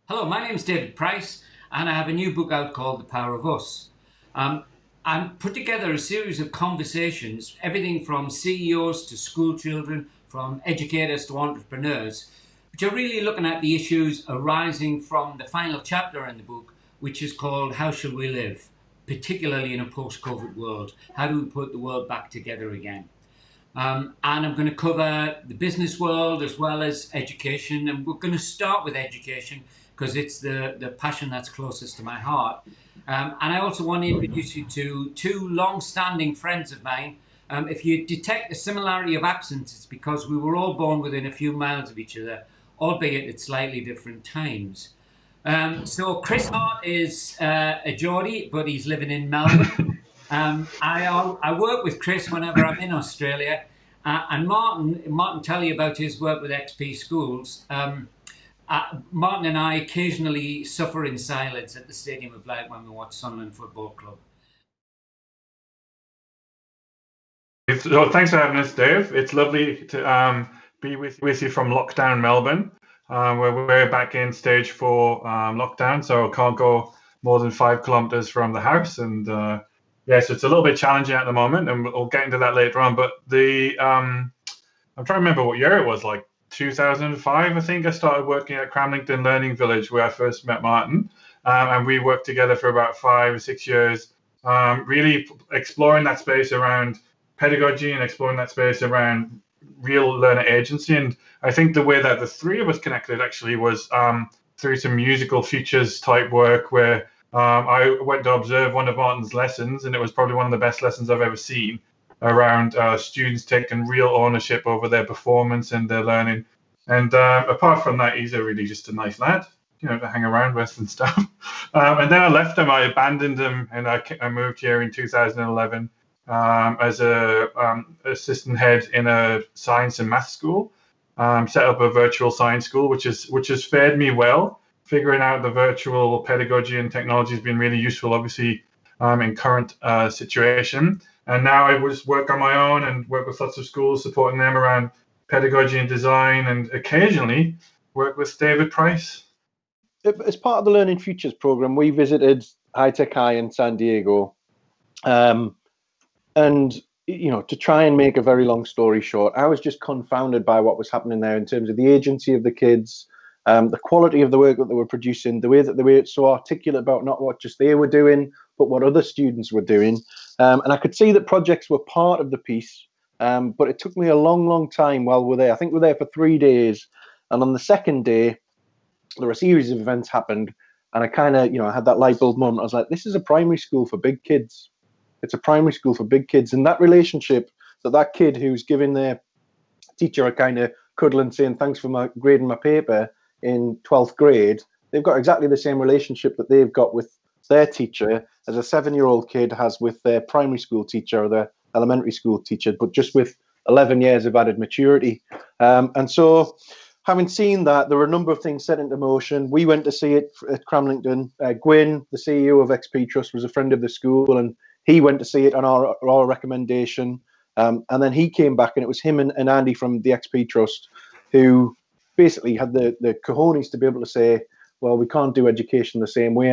Hello, my name is David Price, and I have a new book out called The Power of Us. Um, I put together a series of conversations, everything from CEOs to school children, from educators to entrepreneurs, which are really looking at the issues arising from the final chapter in the book, which is called How Shall We Live, particularly in a post COVID world. How do we put the world back together again? And I'm going to cover the business world as well as education. And we're going to start with education because it's the passion that's closest to my heart. And I also want to introduce you to two long standing friends of mine. If you detect a similarity of accents, it's because we were all born within a few miles of each other, albeit at slightly different times. So Chris Harte is a Geordie, but he's living in Melbourne. I work with Chris whenever I'm in Australia, and Martin tell you about his work with XP schools. Martin and I occasionally suffer in silence at the Stadium of Light when we watch Sunderland Football Club. So thanks for having us, Dave. It's lovely to be with you from lockdown Melbourne. We're back in stage 4 lockdown, so can't go more than 5 kilometers from the house. And yes, it's a little bit challenging at the moment, and we'll get into that later on. But I'm trying to remember what year it was, like 2005, I think. I started working at Cramlington Learning Village, where I first met Martin, and we worked together for about 5 or 6 years, really exploring that space around pedagogy and exploring that space around real learner agency. And I think the way that the three of us connected actually was through some musical features type work where I went to observe one of Martin's lessons, and it was probably one of the best lessons I've ever seen around students taking real ownership over their performance and their learning. And apart from that, he's really just a nice lad, to hang around with and stuff. And then I left him, I abandoned him, and I moved here in 2011 as a assistant head in a science and math school. Set up a virtual science school, which has fared me well. Figuring out the virtual pedagogy and technology has been really useful, obviously, in current situation. And now I just work on my own and work with lots of schools, supporting them around pedagogy and design, and occasionally work with David Price. As part of the Learning Futures program, we visited High Tech High in San Diego. And, to try and make a very long story short, I was just confounded by what was happening there in terms of the agency of the kids, the quality of the work that they were producing, the way that they were so articulate about not what just they were doing, but what other students were doing. And I could see that projects were part of the piece, but it took me a long, long time while we're there. I think we're there for 3 days. And on the second day, there were a series of events happened. And I kind of, I had that light bulb moment. I was like, this is a primary school for big kids. It's a primary school for big kids. And that relationship that kid who's giving their teacher a kind of cuddle and saying, thanks for grading my paper in 12th grade, they've got exactly the same relationship that they've got with their teacher as a 7-year-old kid has with their primary school teacher or their elementary school teacher, but just with 11 years of added maturity. And so having seen that, there were a number of things set into motion. We went to see it at Cramlington. Gwyn, the CEO of XP Trust, was a friend of the school, and he went to see it on our recommendation. And then he came back, and it was him and Andy from the XP Trust who basically had the cojones to be able to say, well, we can't do education the same way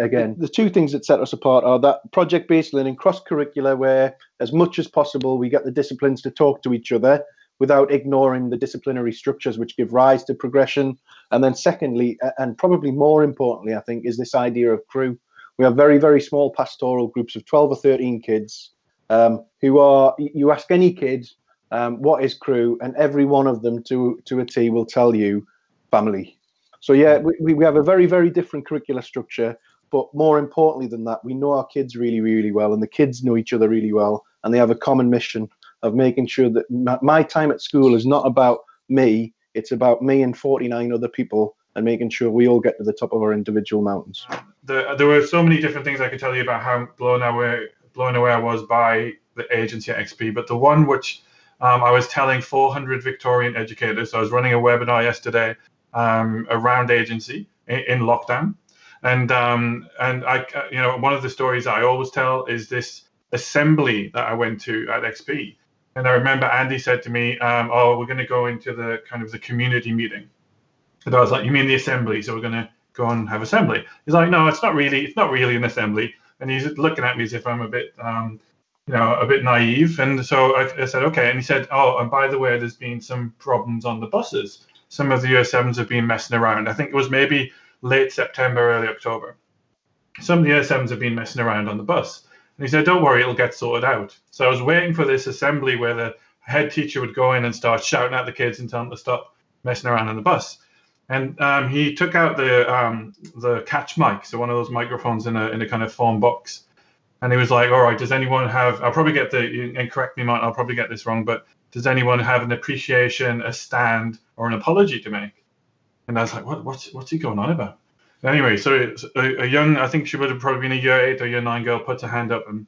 again. The two things that set us apart are that project-based learning, cross-curricular, where as much as possible we get the disciplines to talk to each other without ignoring the disciplinary structures which give rise to progression. And then secondly, and probably more importantly, I think, is this idea of crew. We have very, very small pastoral groups of 12 or 13 kids who are, you ask any kid, what is crew, and every one of them to a T will tell you family. So yeah, we have a very, very different curricular structure, but more importantly than that, we know our kids really, really well, and the kids know each other really well, and they have a common mission of making sure that my time at school is not about me, it's about me and 49 other people, and making sure we all get to the top of our individual mountains. There were so many different things I could tell you about how blown away I was by the agency at XP, but the one which I was telling 400 Victorian educators, so I was running a webinar yesterday around agency in lockdown, and I, one of the stories I always tell is this assembly that I went to at XP. And I remember Andy said to me, "Oh, we're going to go into the kind of the community meeting." And I was like, you mean the assembly? So we're going to go and have assembly. He's like, no, it's not really an assembly. And he's looking at me as if I'm a bit, a bit naive. And so I said, okay. And he said, oh, and by the way, there's been some problems on the buses. Some of the year sevens have been messing around. I think it was maybe late September, early October. Some of the year sevens have been messing around on the bus. And he said, don't worry, it'll get sorted out. So I was waiting for this assembly where the head teacher would go in and start shouting at the kids and tell them to stop messing around on the bus. And he took out the catch mic, so one of those microphones in a kind of foam box. And he was like, all right, does anyone have, I'll probably get and correct me, Martin, I'll probably get this wrong, but does anyone have an appreciation, a stand, or an apology to make? And I was like, what's he going on about? Anyway, so a young, I think she would have probably been a year 8 or year 9 girl, puts her hand up, and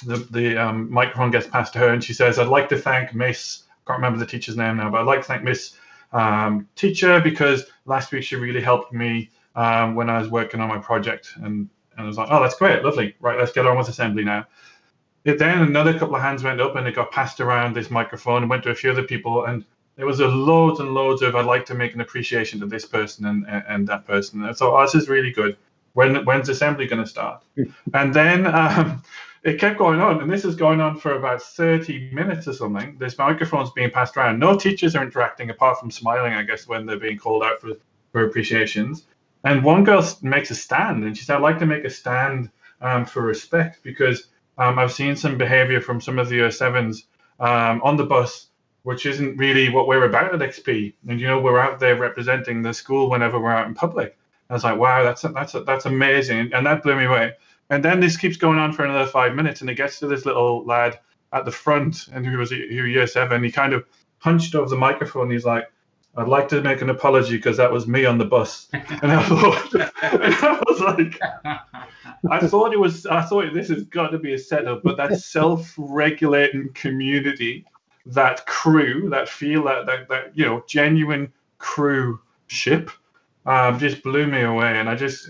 the microphone gets passed to her, and she says, I'd like to thank Miss, I can't remember the teacher's name now, but I'd like to thank Miss teacher, because last week she really helped me when I was working on my project. And I was like, oh, that's great, lovely. Right, let's get on with assembly now. Then another couple of hands went up, and it got passed around this microphone and went to a few other people, and there was loads and loads of, I'd like to make an appreciation to this person and that person. And so, oh, this is really good. When's assembly going to start? And then it kept going on, and this is going on for about 30 minutes or something. This microphone's being passed around. No teachers are interacting apart from smiling, I guess, when they're being called out for appreciations. And one girl makes a stand, and she said, I'd like to make a stand for respect, because I've seen some behavior from some of the year sevens on the bus, which isn't really what we're about at XP. And, we're out there representing the school whenever we're out in public. I was like, wow, that's amazing. And that blew me away. And then this keeps going on for another 5 minutes, and it gets to this little lad at the front, and who was year 7. He kind of hunched over the microphone. He's like, I'd like to make an apology because that was me on the bus. And I was like, I thought this has got to be a setup, but that self-regulating community, that crew, that feel, that genuine crew ship, just blew me away. And I just,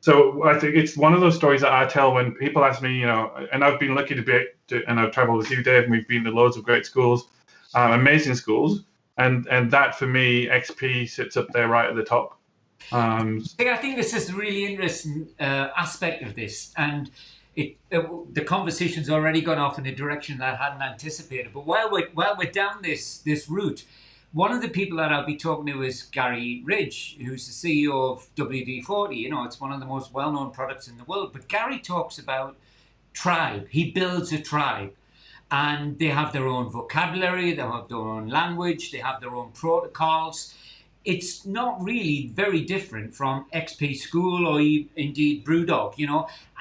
so I think it's one of those stories that I tell when people ask me, and I've been lucky and I've traveled with you, Dave, and we've been to loads of great schools, amazing schools. And that, for me, XP sits up there right at the top. I think this is a really interesting aspect of this. And the conversation's already gone off in a direction that I hadn't anticipated. But while we're down this route, one of the people that I'll be talking to is Gary Ridge, who's the CEO of WD-40. It's one of the most well-known products in the world. But Gary talks about tribe. He builds a tribe. And they have their own vocabulary, they have their own language, they have their own protocols. It's not really very different from XP School or indeed Brewdog,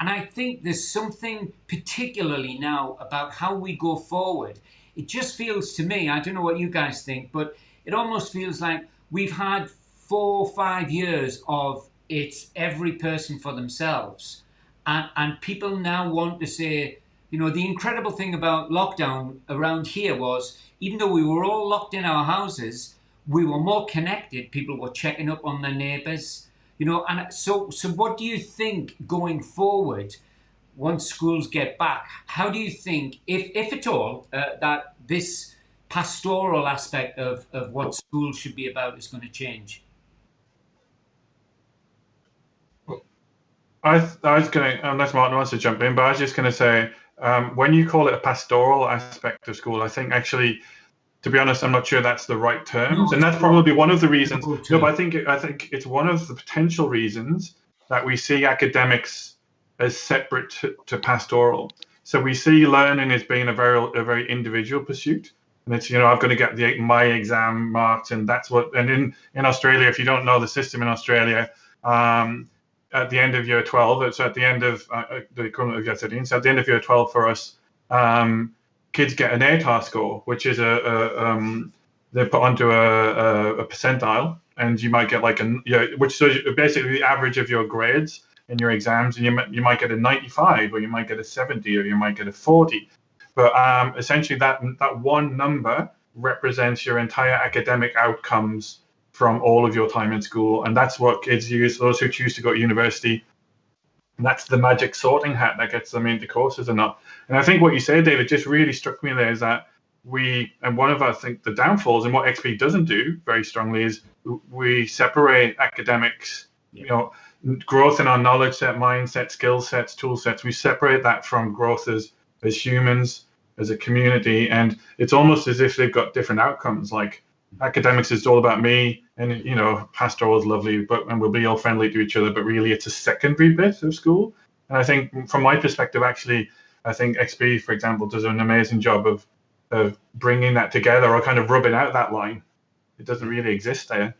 And I think there's something particularly now about how we go forward. It just feels to me, I don't know what you guys think, but it almost feels like we've had 4 or 5 years of it's every person for themselves. And people now want to say, the incredible thing about lockdown around here was, even though we were all locked in our houses, we were more connected. People were checking up on their neighbours, And so what do you think going forward, once schools get back? How do you think, if at all, that this pastoral aspect of what schools should be about is going to change? I was going to, unless Martin wants to jump in, but I was just going to say, when you call it a pastoral aspect of school, I think actually, to be honest, I'm not sure that's the right terms, and that's probably one of the reasons. No, but I think it's one of the potential reasons that we see academics as separate to pastoral. So we see learning as being a very individual pursuit, and it's I've got to get my exam marked, and that's what. And in Australia, if you don't know the system in Australia. At the end of year 12, so at the end of the equivalent of year 13, so at the end of year 12 for us, kids get an ATAR score, which is they're put onto a percentile, and you might get which is basically the average of your grades in your exams, and you might get a 95, or you might get a 70, or you might get a 40. But essentially, that one number represents your entire academic outcomes from all of your time in school, and that's what kids use, those who choose to go to university. And that's the magic sorting hat that gets them into courses or not. And I think what you say, David, just really struck me there, is that and one of, I think, the downfalls and what XP doesn't do very strongly is we separate academics, growth in our knowledge set, mindset, skill sets, tool sets. We separate that from growth as humans, as a community, and it's almost as if they've got different outcomes. Like academics is all about me, and pastoral is lovely, and we'll be all friendly to each other, but really it's a secondary bit of school. And I think from my perspective, actually, I think XP, for example, does an amazing job of bringing that together, or kind of rubbing out that line. It doesn't really exist there.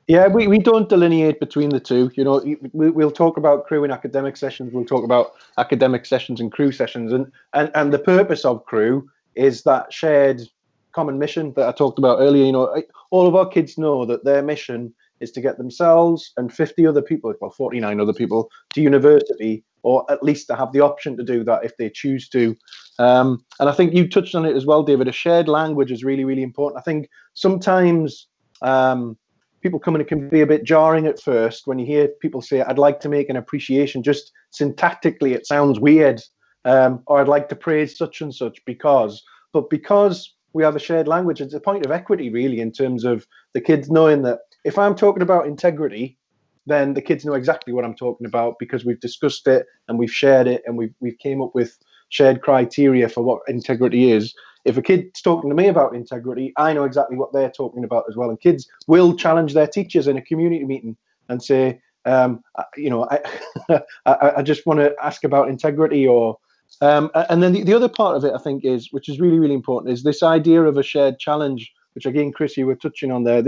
Yeah, we don't delineate between the two. We'll talk about crew in academic sessions. We'll talk about academic sessions and crew sessions. And the purpose of crew is that shared common mission that I talked about earlier. All of our kids know that their mission is to get themselves and 50 other people, 49 other people, to university, or at least to have the option to do that if they choose to. And I think you touched on it as well, David. A shared language is really, really important. I think sometimes people come in, it can be a bit jarring at first when you hear people say, I'd like to make an appreciation. Just syntactically, it sounds weird. Or I'd like to praise such and such because we have a shared language, it's a point of equity, really, in terms of the kids knowing that if I'm talking about integrity, then the kids know exactly what I'm talking about because we've discussed it and we've shared it and we've came up with shared criteria for what integrity is. If a kid's talking to me about integrity, I know exactly what they're talking about as well. And kids will challenge their teachers in a community meeting and say, I just want to ask about integrity, or and then the other part of it, I think, which is really, really important, is this idea of a shared challenge, which again, Chris, you were touching on there.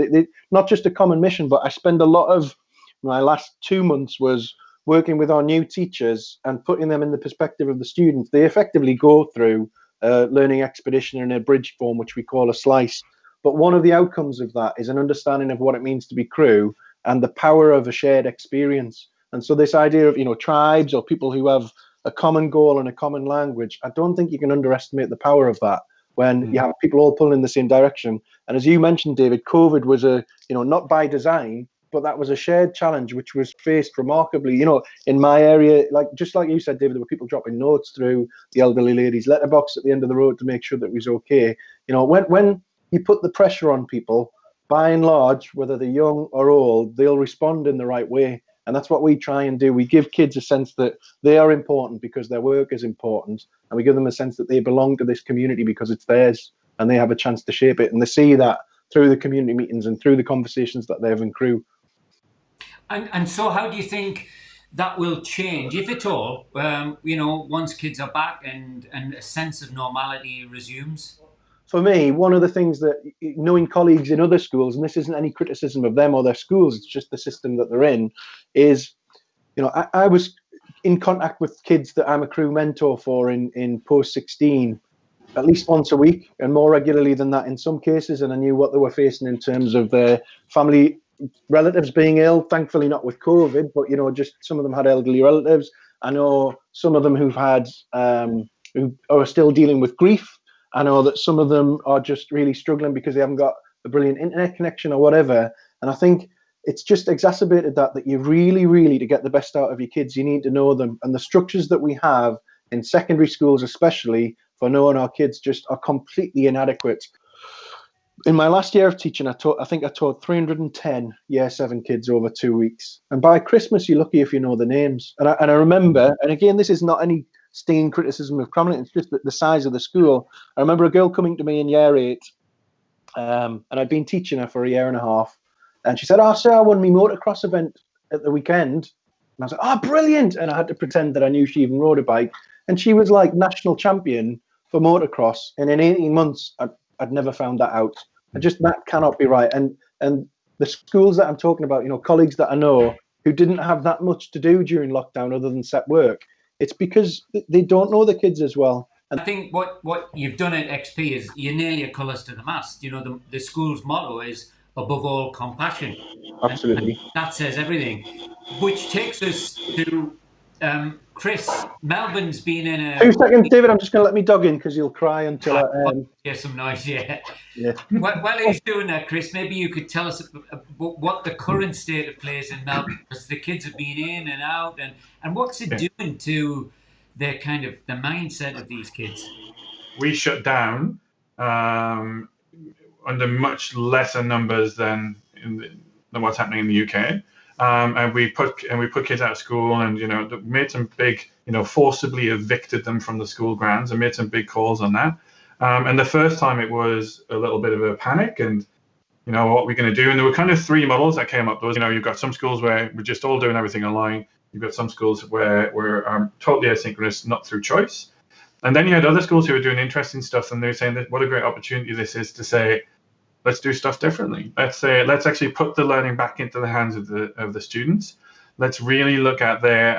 Not just a common mission, but I spend a lot of my last 2 months was working with our new teachers and putting them in the perspective of the students. They effectively go through learning expedition in a bridge form, which we call a slice. But one of the outcomes of that is an understanding of what it means to be crew and the power of a shared experience. And so this idea of, tribes or people who have a common goal and a common language, I don't think you can underestimate the power of that when you have people all pulling in the same direction. And as you mentioned, David, COVID was not by design, but that was a shared challenge which was faced remarkably, in my area, just like you said, David, there were people dropping notes through the elderly lady's letterbox at the end of the road to make sure that it was okay. When you put the pressure on people, by and large, whether they're young or old, they'll respond in the right way. And that's what we try and do. We give kids a sense that they are important because their work is important. And we give them a sense that they belong to this community because it's theirs and they have a chance to shape it. And they see that through the community meetings and through the conversations that they have in crew. And so how do you think that will change, if at all, once kids are back and a sense of normality resumes? For me, one of the things that, knowing colleagues in other schools, and this isn't any criticism of them or their schools, it's just the system that they're in, is, I was in contact with kids that I'm a crew mentor for in post 16 at least once a week, and more regularly than that in some cases. And I knew what they were facing in terms of their family relatives being ill, thankfully not with COVID, but just some of them had elderly relatives. I know some of them who are still dealing with grief. I know that some of them are just really struggling because they haven't got a brilliant internet connection or whatever. And I think it's just exacerbated that you really, really, to get the best out of your kids, you need to know them. And the structures that we have in secondary schools, especially for knowing our kids, just are completely inadequate. In my last year of teaching, I think I taught 310 year 7 kids over 2 weeks. And by Christmas, you're lucky if you know the names. And I remember, and again, this is not any stinging criticism of Cramlington, it's just the size of the school. I remember a girl coming to me in year 8, and I'd been teaching her for a year and a half. And she said, sir, I won my motocross event at the weekend. And I was like, brilliant. And I had to pretend that I knew she even rode a bike. And she was like national champion for motocross. And in 18 months, I'd never found that out. That cannot be right. And the schools that I'm talking about, colleagues that I know who didn't have that much to do during lockdown other than set work, it's because they don't know the kids as well. And I think what you've done at XP is you're nearly a colours to the mast. The school's motto is above all compassion. Absolutely. And that says everything. Which takes us to Chris. Melbourne's been in a... 2 seconds, David. I'm just going to let me dog in because you'll cry until I... Hear some noise, yeah. Yeah. While he's doing that, Chris, maybe you could tell us what the current state of play is in Melbourne, because the kids have been in and out, and what's it doing to the mindset of these kids? We shut down under much lesser numbers than what's happening in the UK. And we put kids out of school, and made some big, forcibly evicted them from the school grounds, and made some big calls on that. And the first time it was a little bit of a panic, and what we're going to do. And there were kind of three models that came up. There was, you've got some schools where we're just all doing everything online. You've got some schools where we're totally asynchronous, not through choice. And then you had other schools who were doing interesting stuff, and they were saying that what a great opportunity this is to say, let's do stuff differently. Let's actually put the learning back into the hands of the students. Let's really look at their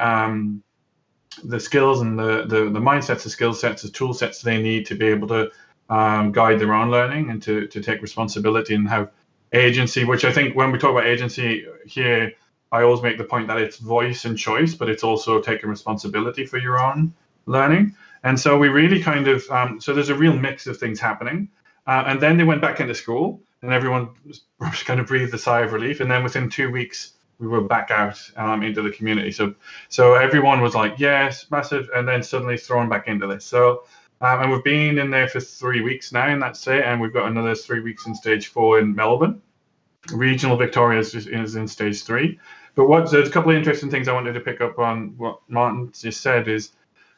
the skills and the mindsets, the skill sets, the tool sets they need to be able to guide their own learning, and to take responsibility and have agency, which I think when we talk about agency here, I always make the point that it's voice and choice, but it's also taking responsibility for your own learning. And so we really kind of, so there's a real mix of things happening. And then they went back into school, and everyone kind of breathed a sigh of relief. And then within 2 weeks, we were back out into the community. So everyone was like, yes, massive, and then suddenly thrown back into this. So, and we've been in there for 3 weeks now in that state, and we've got another 3 weeks in stage 4 in Melbourne. Regional Victoria is in stage 3. But there's a couple of interesting things I wanted to pick up on what Martin just said is,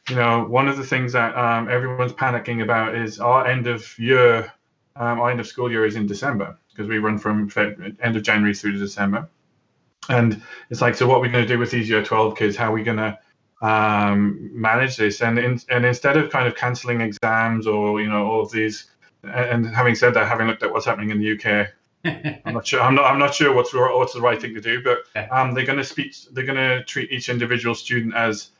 one of the things that everyone's panicking about is our end of school year is in December, because we run from end of January through to December. And it's like, so what are we going to do with these year 12 kids? How are we going to manage this? And instead of kind of cancelling exams or, all of these, and having said that, having looked at what's happening in the UK, I'm not sure what's the right thing to do, but they're going to treat each individual student as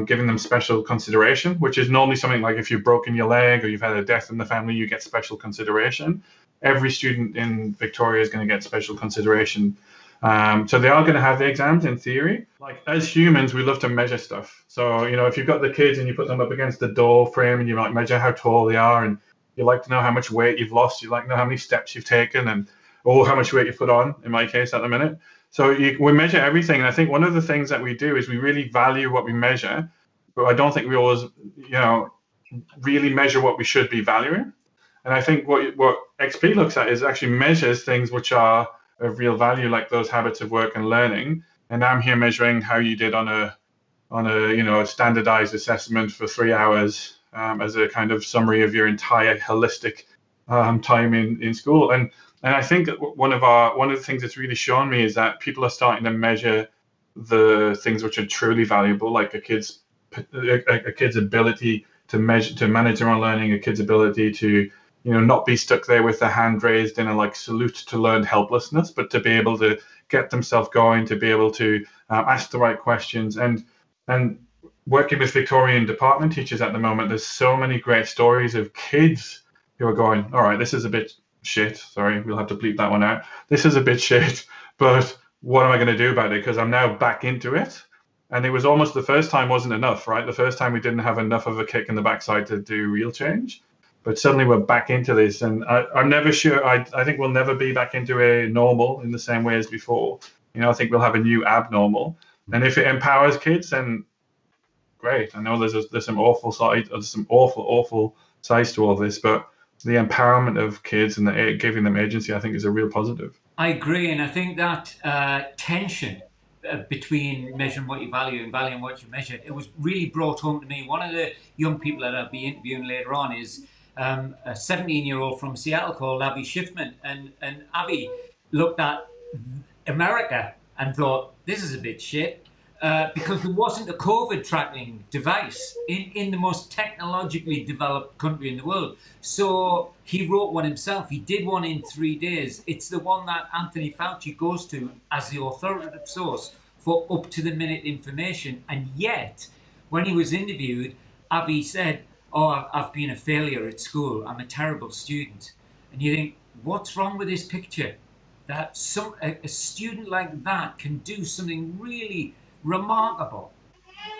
giving them special consideration, which is normally something like if you've broken your leg or you've had a death in the family, you get special consideration. Every student in Victoria is going to get special consideration. So they are going to have the exams in theory. Like, as humans, we love to measure stuff. So, if you've got the kids and you put them up against the door frame and you like measure how tall they are, and you like to know how much weight you've lost, you like to know how many steps you've taken, or how much weight you put on, in my case at the minute. So we measure everything. And I think one of the things that we do is we really value what we measure, but I don't think we always, really measure what we should be valuing. And I think what XP looks at is actually measures things which are of real value, like those habits of work and learning. And I'm here measuring how you did on a standardized assessment for 3 hours as a kind of summary of your entire holistic time in school. And I think one of the things that's really shown me is that people are starting to measure the things which are truly valuable, like a kid's ability to manage their own learning, a kid's ability to not be stuck there with the hand raised in a like salute to learned helplessness, but to be able to get themselves going, to be able to ask the right questions. And working with Victorian department teachers at the moment, there's so many great stories of kids who are going, all right, this is a bit shit. Sorry, we'll have to bleep that one out. This is a bit shit, but what am I going to do about it? Because I'm now back into it. And it was almost the first time wasn't enough, right? The first time we didn't have enough of a kick in the backside to do real change. But suddenly we're back into this. And I'm never sure. I think we'll never be back into a normal in the same way as before. I think we'll have a new abnormal. And if it empowers kids, then great. I know there's some awful sides, there's some awful sides to all this, but the empowerment of kids and giving them agency, I think, is a real positive. I agree, and I think that tension between measuring what you value and valuing what you measure, it was really brought home to me. One of the young people that I'll be interviewing later on is a 17-year-old from Seattle called Avi Schiffman, and Avi looked at America and thought, this is a bit shit. Because there wasn't a COVID tracking device in the most technologically developed country in the world. So he wrote one himself. He did one in 3 days. It's the one that Anthony Fauci goes to as the authoritative source for up-to-the-minute information. And yet, when he was interviewed, Avi said, I've been a failure at school. I'm a terrible student. And you think, what's wrong with this picture? That a student like that can do something really remarkable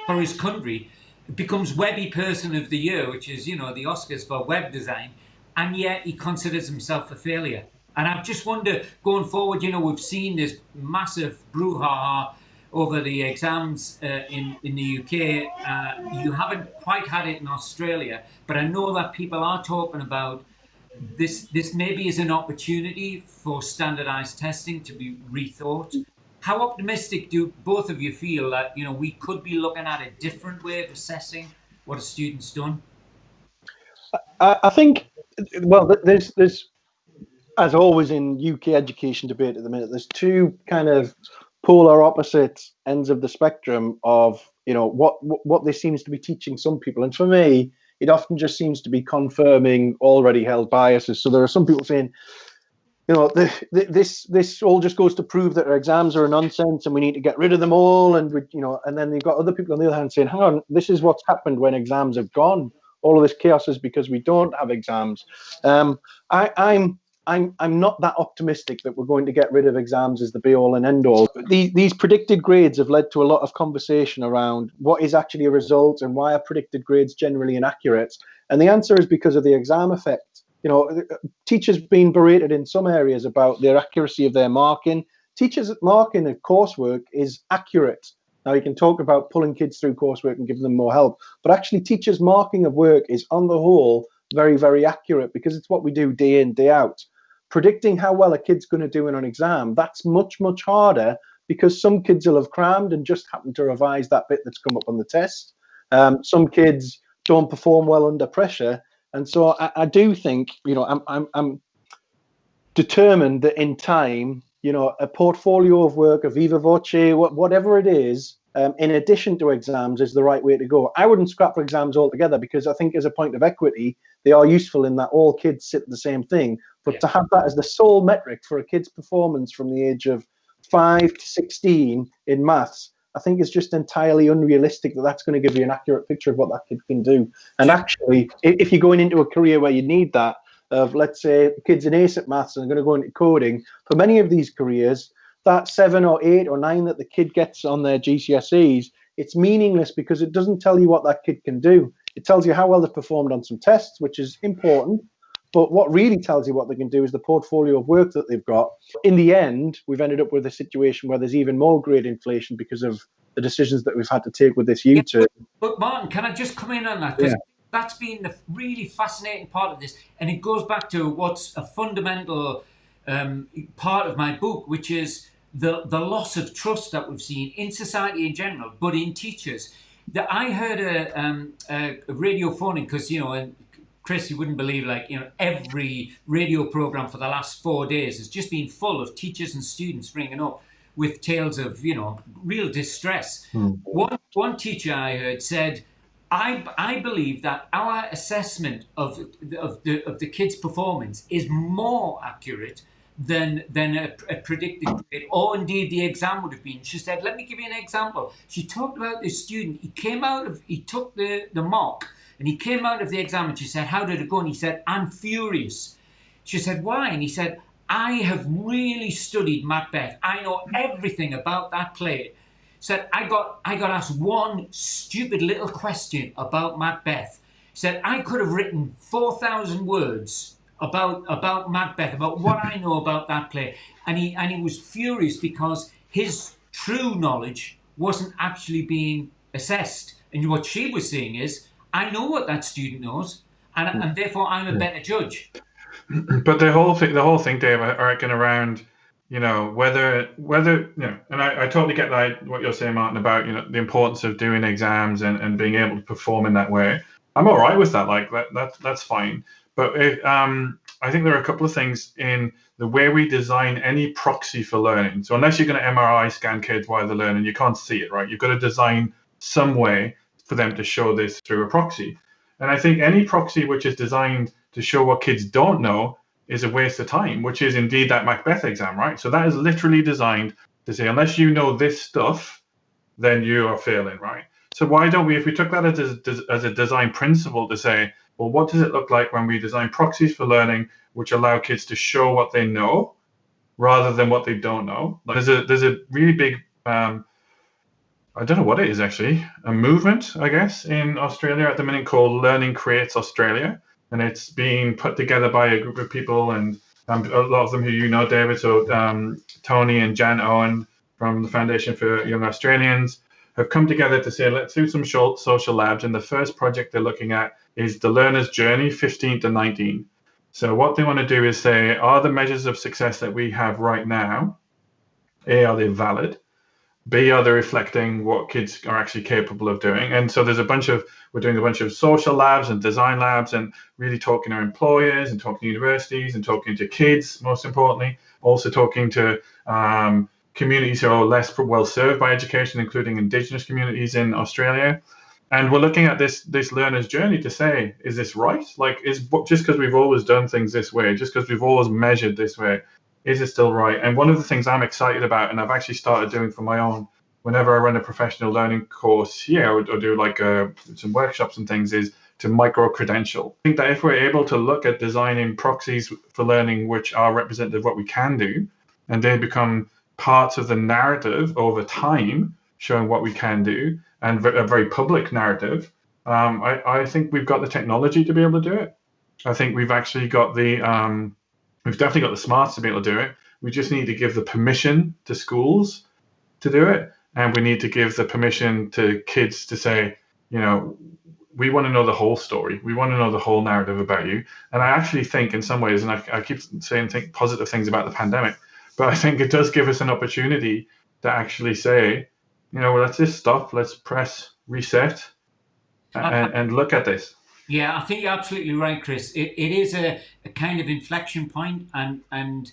for his country, becomes Webby Person of the Year, which is, the Oscars for web design, and yet he considers himself a failure. And I just wonder, going forward, we've seen this massive brouhaha over the exams in the UK. You haven't quite had it in Australia, but I know that people are talking about this maybe is an opportunity for standardized testing to be rethought. How optimistic do both of you feel that we could be looking at a different way of assessing what a student's done? I think, well, there's as always in UK education debate at the minute, there's two kind of polar opposite ends of the spectrum of what this seems to be teaching some people, and for me, it often just seems to be confirming already held biases. So there are some people saying, this all just goes to prove that our exams are a nonsense and we need to get rid of them all, and and then you've got other people on the other hand saying, hang on, this is what's happened when exams have gone. All of this chaos is because we don't have exams. I'm not that optimistic that we're going to get rid of exams as the be all and end all. These predicted grades have led to a lot of conversation around what is actually a result and why are predicted grades generally inaccurate. And the answer is because of the exam effect. Teachers being berated in some areas about their accuracy of their marking. Teachers' marking of coursework is accurate. Now, you can talk about pulling kids through coursework and giving them more help, but actually teachers' marking of work is on the whole very, very accurate because it's what we do day in, day out. Predicting how well a kid's going to do in an exam, that's much, much harder because some kids will have crammed and just happen to revise that bit that's come up on the test. Some kids don't perform well under pressure. And so I do think, I'm determined that in time, a portfolio of work, a viva voce, whatever it is, in addition to exams, is the right way to go. I wouldn't scrap exams altogether because I think as a point of equity, they are useful in that all kids sit the same thing. But to have that as the sole metric for a kid's performance from the age of 5 to 16 in maths, I think it's just entirely unrealistic that that's going to give you an accurate picture of what that kid can do. And actually, if you're going into a career where you need that, of let's say kids in ace at maths and are going to go into coding, for many of these careers, that 7 or 8 or 9 that the kid gets on their GCSEs, it's meaningless because it doesn't tell you what that kid can do. It tells you how well they've performed on some tests, which is important. But what really tells you what they can do is the portfolio of work that they've got. In the end, we've ended up with a situation where there's even more grade inflation because of the decisions that we've had to take with this U-turn. But Martin, can I just come in on that? Because that's been the really fascinating part of this. And it goes back to what's a fundamental part of my book, which is the loss of trust that we've seen in society in general, but in teachers. I heard a radio phone-in because, and Chris, you wouldn't believe, every radio program for the last 4 days has just been full of teachers and students ringing up with tales of, real distress. One teacher I heard said, I believe that our assessment of the kids' performance is more accurate than a predicted grade, or indeed the exam would have been. She said, let me give you an example. She talked about this student. He took the mock, and he came out of the exam, and she said, how did it go? And he said, I'm furious. She said, why? And he said, I have really studied Macbeth. I know everything about that play. Said, I got asked one stupid little question about Macbeth. Said, I could have written 4,000 words about Macbeth, about what I know about that play. And he was furious because his true knowledge wasn't actually being assessed. And what she was saying is, I know what that student knows, and therefore I'm a better judge. But the whole thing, Dave, I reckon around, whether and I totally get what you're saying, Martin, about the importance of doing exams and being able to perform in that way. I'm all right with that. Like that's fine. But I think there are a couple of things in the way we design any proxy for learning. So unless you're going to MRI scan kids while they're learning, you can't see it, right? You've got to design some way for them to show this through a proxy. And I think any proxy which is designed to show what kids don't know is a waste of time, which is indeed that Macbeth exam, right? So that is literally designed to say, unless you know this stuff, then you are failing, right? So why don't we, if we took that as a design principle to say, well, what does it look like when we design proxies for learning, which allow kids to show what they know rather than what they don't know? Like there's a really big, I don't know what it is actually, a movement, I guess, in Australia at the minute called Learning Creates Australia. And it's being put together by a group of people, and a lot of them who you know, David, so Tony and Jan Owen from the Foundation for Young Australians have come together to say, let's do some social labs. And the first project they're looking at is the learner's journey, 15 to 19. So what they want to do is say, are the measures of success that we have right now, A, are they valid? B, are they reflecting what kids are actually capable of doing? And so we're doing a bunch of social labs and design labs and really talking to employers and talking to universities and talking to kids, most importantly, also talking to communities who are less well served by education, including Indigenous communities in Australia. And we're looking at this learner's journey to say, is this right? Like, just because we've always done things this way, just because we've always measured this way, is it still right? And one of the things I'm excited about, and I've actually started doing for my own, whenever I run a professional learning course here, or do like some workshops and things, is to micro-credential. I think that if we're able to look at designing proxies for learning which are representative of what we can do, and they become parts of the narrative over time, showing what we can do, and a very public narrative, I think we've got the technology to be able to do it. I think we've actually got we've definitely got the smarts to be able to do it. We just need to give the permission to schools to do it. And we need to give the permission to kids to say, we want to know the whole story. We want to know the whole narrative about you. And I actually think in some ways, and I keep saying positive things about the pandemic, but I think it does give us an opportunity to actually say, well, let's just stop, let's press reset and look at this. Yeah, I think you're absolutely right, Chris. It is a kind of inflection point, and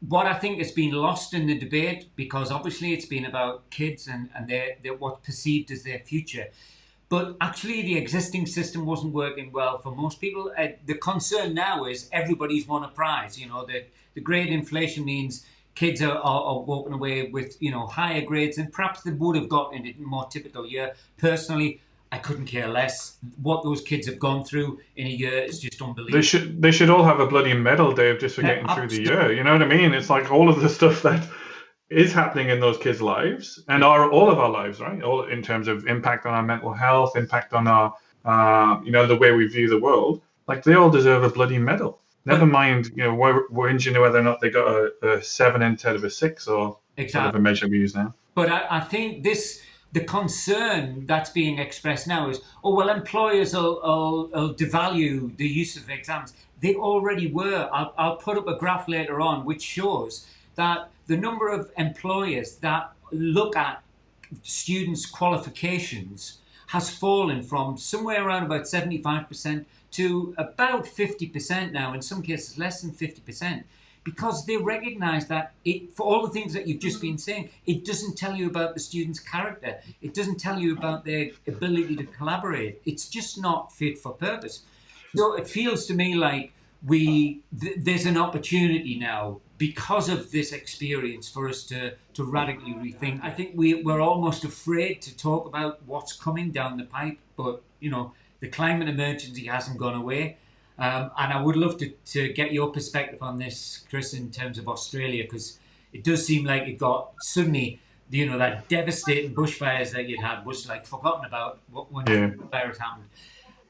what I think has been lost in the debate, because obviously it's been about kids and they're what's perceived as their future. But actually, the existing system wasn't working well for most people. The concern now is everybody's won a prize. The grade inflation means kids are walking away with higher grades than perhaps they would have got in a more typical year. Personally, I couldn't care less. What those kids have gone through in a year is just unbelievable. They should all have a bloody medal, Dave, just for getting through the year. You know what I mean? It's like all of the stuff that is happening in those kids' lives and all of our lives, right? All in terms of impact on our mental health, impact on our, the way we view the world. Like, they all deserve a bloody medal. Never mind, we're interested in whether or not they got a 7 instead of a 6 or whatever measure we use now. But I think the concern that's being expressed now is, employers will devalue the use of exams. They already were. I'll put up a graph later on which shows that the number of employers that look at students' qualifications has fallen from somewhere around about 75% to about 50% now, in some cases less than 50%. Because they recognise that for all the things that you've just been saying, it doesn't tell you about the student's character. It doesn't tell you about their ability to collaborate. It's just not fit for purpose. So it feels to me like there's an opportunity now because of this experience for us to radically rethink. I think we're almost afraid to talk about what's coming down the pipe, but the climate emergency hasn't gone away. And I would love to get your perspective on this, Chris, in terms of Australia, because it does seem like it got suddenly, that devastating bushfires that you'd had was like forgotten about when the virus happened.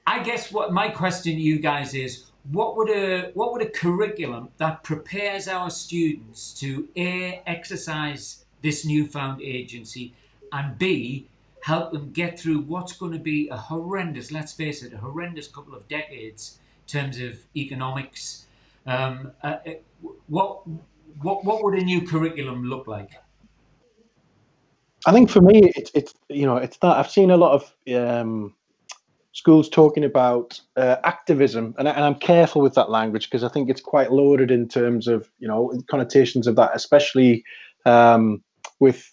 I guess what my question to you guys is, what would a curriculum that prepares our students to A, exercise this newfound agency, and B, help them get through what's going to be a horrendous couple of decades in terms of economics. What would a new curriculum look like? I think for me, it's that I've seen a lot of schools talking about activism, and I'm careful with that language because I think it's quite loaded in terms of connotations of that, especially with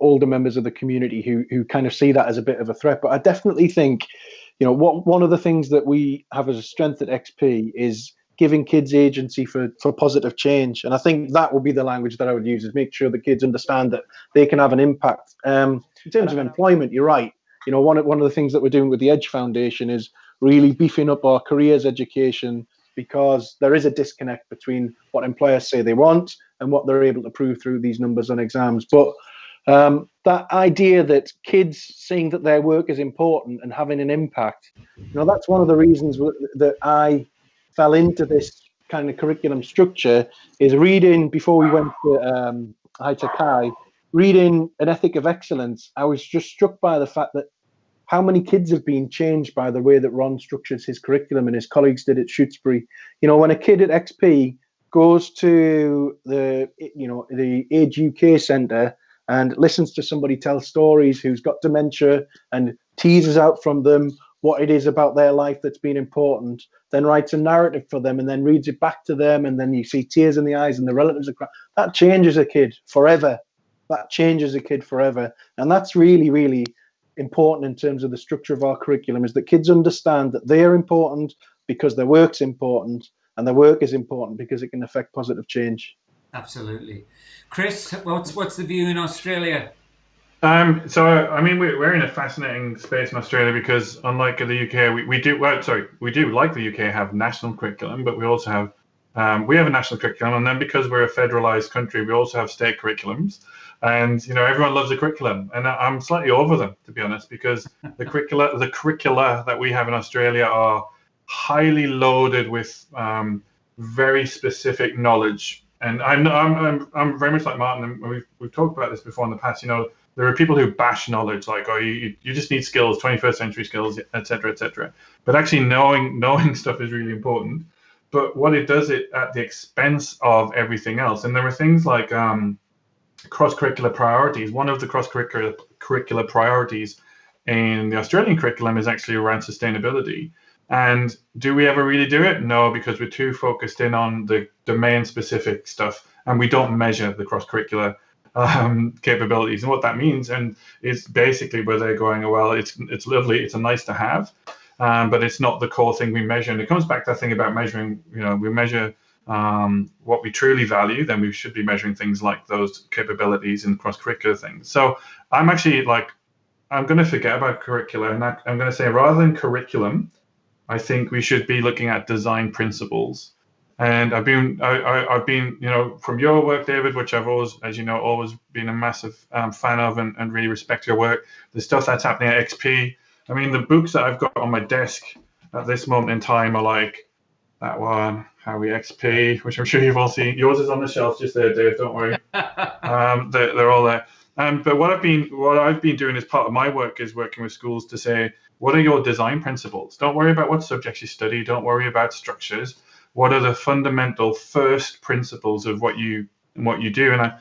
older members of the community who kind of see that as a bit of a threat. But I definitely think one of the things that we have as a strength at XP is giving kids agency for positive change. And I think that will be the language that I would use, is make sure the kids understand that they can have an impact. In terms of employment, you're right. One of the things that we're doing with the Edge Foundation is really beefing up our careers education, because there is a disconnect between what employers say they want and what they're able to prove through these numbers on exams. But that idea that kids seeing that their work is important and having an impact, that's one of the reasons that I fell into this kind of curriculum structure, is reading before we went to Harte, reading An Ethic of Excellence. I was just struck by the fact that how many kids have been changed by the way that Ron structures his curriculum and his colleagues did at Shutesbury. You know, when a kid at XP goes to the Age UK Centre and listens to somebody tell stories who's got dementia and teases out from them what it is about their life that's been important, then writes a narrative for them and then reads it back to them, and then you see tears in the eyes and the relatives are crying. That changes a kid forever. That changes a kid forever. And that's really, really important in terms of the structure of our curriculum, is that kids understand that they're important because their work's important, and their work is important because it can affect positive change. Absolutely. Chris, what's the view in Australia? So I mean, we're in a fascinating space in Australia because, unlike the UK, we do like the UK have national curriculum, but we also have a national curriculum, and then because we're a federalized country, we also have state curriculums, and everyone loves a curriculum, and I'm slightly over them, to be honest, because the curricula that we have in Australia are highly loaded with very specific knowledge, and I'm very much like Martin, and we've talked about this before in the past. There are people who bash knowledge, like, oh, you just need skills, 21st century skills, etc., etc. But actually knowing stuff is really important. But what it does, it at the expense of everything else. And there are things like cross-curricular priorities. One of the cross-curricular priorities in the Australian curriculum is actually around sustainability. And do we ever really do it? No, because we're too focused in on the domain-specific stuff, and we don't measure the cross-curricular capabilities. And what that means, and is basically where they're going, well, it's lovely, it's a nice to have, but it's not the core thing we measure. And it comes back to that thing about measuring. We measure what we truly value, then we should be measuring things like those capabilities and cross-curricular things. So I'm actually I'm going to forget about curricula, and I'm going to say, rather than curriculum, I think we should be looking at design principles. And I've been, from your work, David, which I've always, as you know, always been a massive fan of and really respect your work. The stuff that's happening at XP. I mean, the books that I've got on my desk at this moment in time are like that one, How We XP, which I'm sure you've all seen. Yours is on the shelf just there, Dave. Don't worry. They're all there. But what I've been doing as part of my work is working with schools to say, what are your design principles? Don't worry about what subjects you study. Don't worry about structures. What are the fundamental first principles of what you do? And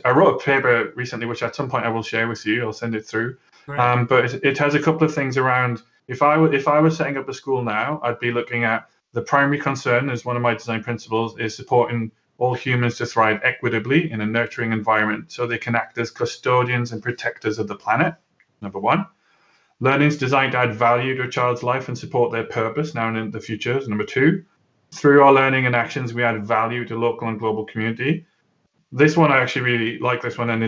I wrote a paper recently, which at some point I will share with you. I'll send it through. But it has a couple of things around. If I was setting up a school now, I'd be looking at the primary concern as one of my design principles is supporting all humans to thrive equitably in a nurturing environment so they can act as custodians and protectors of the planet, number one. Learning is designed to add value to a child's life and support their purpose now and in the future, number two. Through our learning and actions, we add value to local and global community. This one, I actually really like this one, and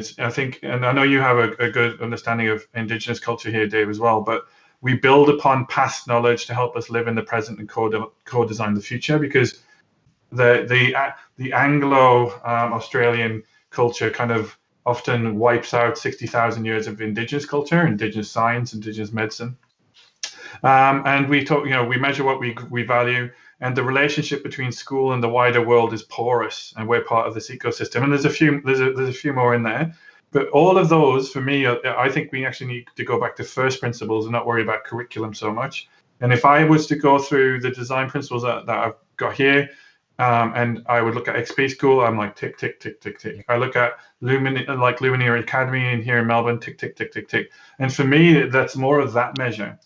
I know you have a good understanding of Indigenous culture here, Dave, as well, but we build upon past knowledge to help us live in the present and co-design the future, because the Anglo-Australian culture kind of often wipes out 60,000 years of Indigenous culture, Indigenous science, Indigenous medicine. And we measure what we value, and the relationship between school and the wider world is porous, and we're part of this ecosystem. And there's a few more in there, but all of those, for me, I think we actually need to go back to first principles and not worry about curriculum so much. And if I was to go through the design principles that I've got here, and I would look at XP School, I'm like tick, tick, tick, tick, tick. I look at Lumineer Academy in here in Melbourne, tick, tick, tick, tick, tick. And for me, that's more of that measure.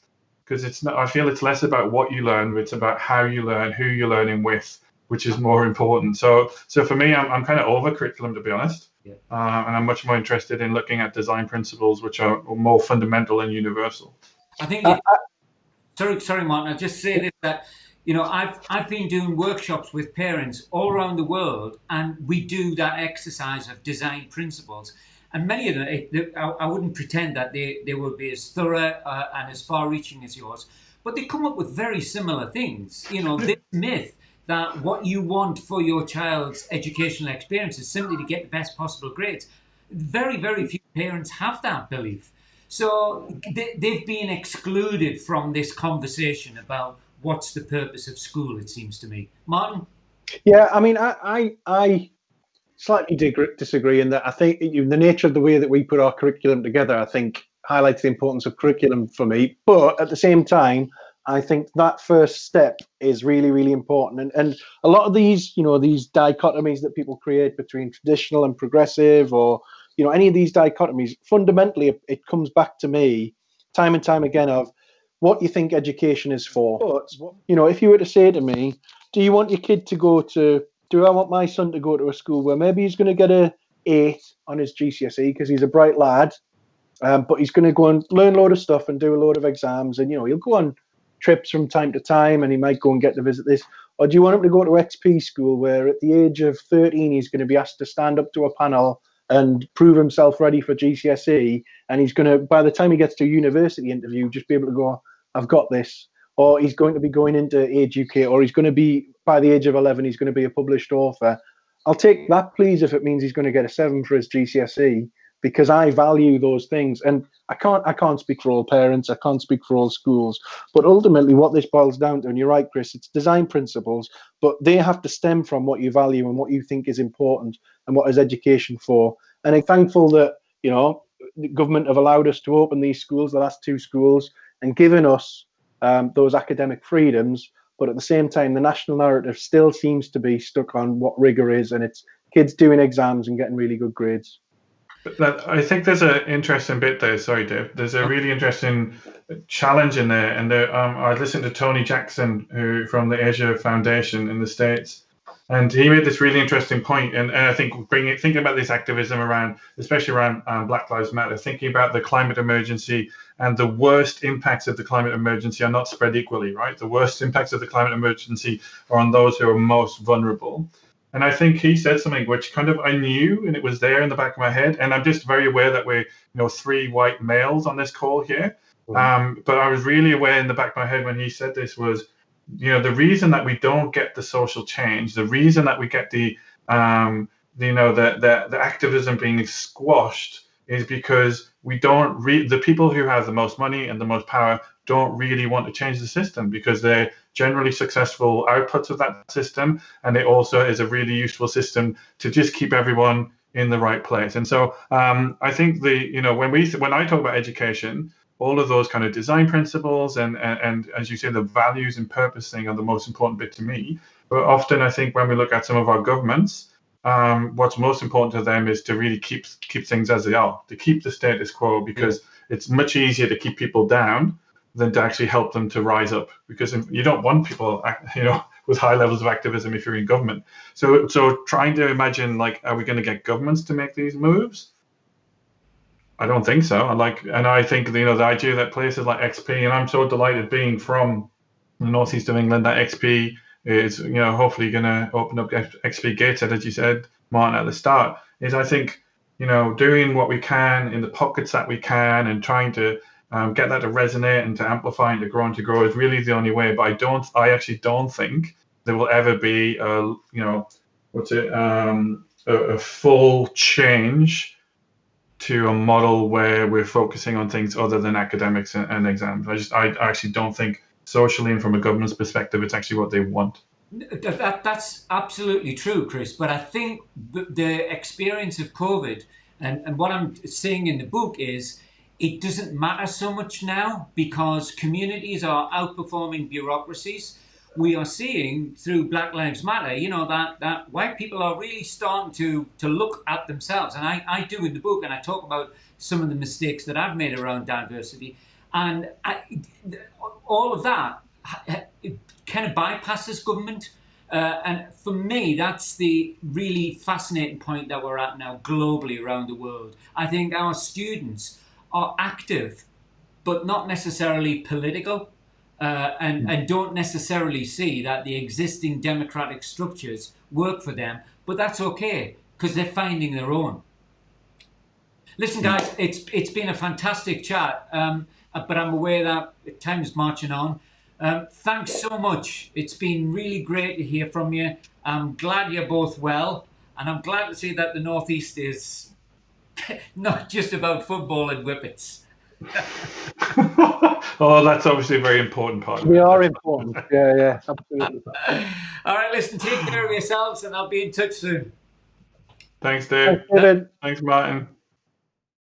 Because I feel it's less about what you learn, but it's about how you learn, who you're learning with, which is more important. So for me, I'm kind of over curriculum, to be honest. Yeah. And I'm much more interested in looking at design principles, which are more fundamental and universal. I think. Sorry, Martin. I'll just say this, that I've been doing workshops with parents all around the world, and we do that exercise of design principles. And many of them, I wouldn't pretend that they will be as thorough and as far-reaching as yours, but they come up with very similar things. This myth that what you want for your child's educational experience is simply to get the best possible grades. Very, very few parents have that belief. So they've been excluded from this conversation about what's the purpose of school, it seems to me. Martin? Yeah, I mean, I slightly disagree in that I think the nature of the way that we put our curriculum together, I think highlights the importance of curriculum for me. But at the same time, I think that first step is really, really important. And a lot of these, these dichotomies that people create between traditional and progressive, or, any of these dichotomies, fundamentally, it comes back to me time and time again of what you think education is for. But, if you were to say to me, do I want my son to go to a school where maybe he's going to get a 8 on his GCSE because he's a bright lad, but he's going to go and learn a load of stuff and do a load of exams, and he'll go on trips from time to time, and he might go and get to visit this? Or do you want him to go to XP school where at the age of 13 he's going to be asked to stand up to a panel and prove himself ready for GCSE, and he's going to, by the time he gets to a university interview, just be able to go, I've got this? Or he's going to be going into Age UK, or he's going to be, by the age of 11, he's going to be a published author. I'll take that, please, if it means he's going to get a 7 for his GCSE, because I value those things. And I can't speak for all parents, I can't speak for all schools, but ultimately what this boils down to, and you're right, Chris, it's design principles, but they have to stem from what you value and what you think is important and what is education for. And I'm thankful that, the government have allowed us to open these schools, the last 2 schools, and given us those academic freedoms. But at the same time, the national narrative still seems to be stuck on what rigor is, and it's kids doing exams and getting really good grades. I think there's an interesting bit there. Sorry, Dave. There's a really interesting challenge in there. And I listened to Tony Jackson, who from the Asia Foundation in the States, and he made this really interesting point. And I think thinking about this activism around, especially around Black Lives Matter, thinking about the climate emergency, and the worst impacts of the climate emergency are not spread equally, right? The worst impacts of the climate emergency are on those who are most vulnerable. And I think he said something which kind of I knew, and it was there in the back of my head. And I'm just very aware that we're 3 white males on this call here. But I was really aware in the back of my head when he said this was, the reason that we don't get the social change, the reason that we get the activism being squashed is because we don't the people who have the most money and the most power don't really want to change the system, because they're generally successful outputs of that system, and it also is a really useful system to just keep everyone in the right place. And so I think when I talk about education, all of those kind of design principles and as you say, the values and purpose thing are the most important bit to me. But often I think when we look at some of our governments, what's most important to them is to really keep things as they are, to keep the status quo, because it's much easier to keep people down than to actually help them to rise up, because you don't want people, with high levels of activism if you're in government. So trying to imagine, are we going to get governments to make these moves? I don't think so. And I think the idea that places like XP, and I'm so delighted being from the northeast of England, that XP is hopefully going to open up XP Gateshead, as you said, Martin, at the start. Is I think doing what we can in the pockets that we can, and trying to get that to resonate and to amplify and to grow is really the only way. But I actually don't think there will ever be a full change to a model where we're focusing on things other than academics and exams. I actually don't think socially and from a government's perspective it's actually what they want. That's absolutely true, Chris. But I think the experience of COVID and what I'm seeing in the book is it doesn't matter so much now, because communities are outperforming bureaucracies. We are seeing through Black Lives Matter, that white people are really starting to look at themselves. And I do in the book, and I talk about some of the mistakes that I've made around diversity. And all of that it kind of bypasses government. And for me, that's the really fascinating point that we're at now globally around the world. I think our students are active, but not necessarily political. And don't necessarily see that the existing democratic structures work for them, but that's okay, because they're finding their own. Listen, guys, it's been a fantastic chat, but I'm aware that time's marching on. Thanks so much. It's been really great to hear from you. I'm glad you're both well, and I'm glad to see that the Northeast is not just about football and whippets. Oh, that's obviously a very important part. We are important. Yeah, absolutely. All right, listen, take care of yourselves, and I'll be in touch soon. Thanks, Dave. Thanks, David. Thanks, Martin.